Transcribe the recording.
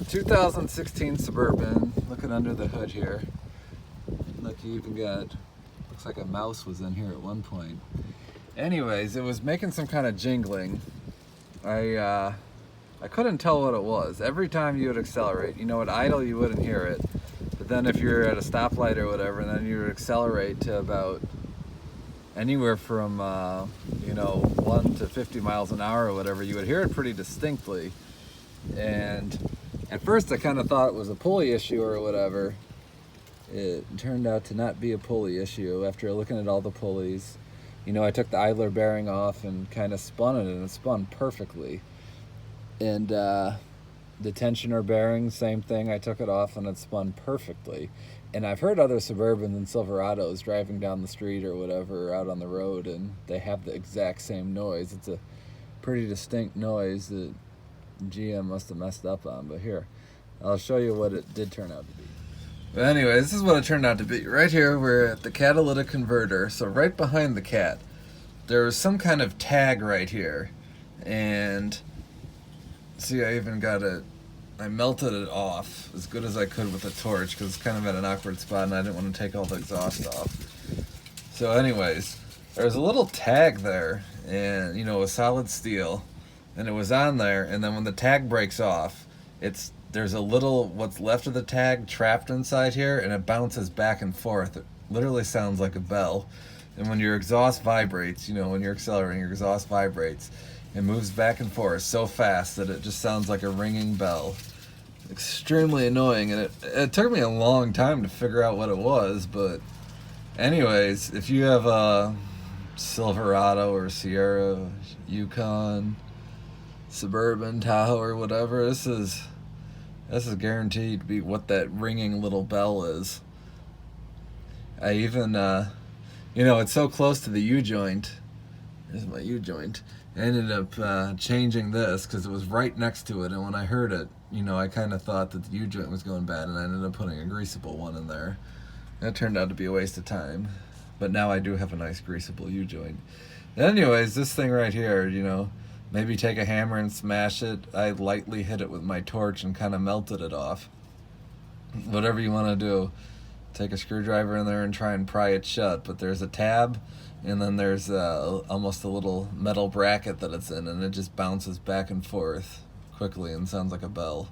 2016 Suburban, looking under the hood here. Look, you even got, looks like a mouse was in here at one point. Anyways, it was making some kind of jingling. I couldn't tell what it was. Every time you would accelerate, at idle you wouldn't hear it. But then if you're at a stoplight or whatever, then you would accelerate to about anywhere from 1 to 50 miles an hour or whatever, you would hear it pretty distinctly. And at first I kind of thought it was a pulley issue or whatever. It turned out to not be a pulley issue after looking at all the pulleys. I took the idler bearing off and kind of spun it, and it spun perfectly. And the tensioner bearing, same thing, I took it off and it spun perfectly. And I've heard other Suburbans and Silverados driving down the street or whatever out on the road, and they have the exact same noise. It's a pretty distinct noise that GM must have messed up on. But here, I'll show you what it did turn out to be. But anyway, this is what it turned out to be. Right here, we're at the catalytic converter. So right behind the cat, there was some kind of tag right here. And see, I even got it. I melted it off as good as I could with a torch because it's kind of at an awkward spot and I didn't want to take all the exhaust off. So anyways, there's a little tag there, and a solid steel, and it was on there, and then when the tag breaks off, there's a little, what's left of the tag trapped inside here, and it bounces back and forth. It literally sounds like a bell. And when your exhaust vibrates, when you're accelerating, your exhaust vibrates. It moves back and forth so fast that it just sounds like a ringing bell. Extremely annoying, and it took me a long time to figure out what it was, but anyways, if you have a Silverado or Sierra, Yukon, Suburban, Tahoe, or whatever, this is guaranteed to be what that ringing little bell is. I even, it's so close to the U-joint. Here's my U-joint. I ended up changing this because it was right next to it, and when I heard it, I kind of thought that the U-joint was going bad, and I ended up putting a greasable one in there. That turned out to be a waste of time, but now I do have a nice greasable U-joint. Anyways, this thing right here, maybe take a hammer and smash it. I lightly hit it with my torch and kind of melted it off. Whatever you want to do, take a screwdriver in there and try and pry it shut, but there's a tab, and then there's almost a little metal bracket that it's in, and it just bounces back and forth quickly and sounds like a bell.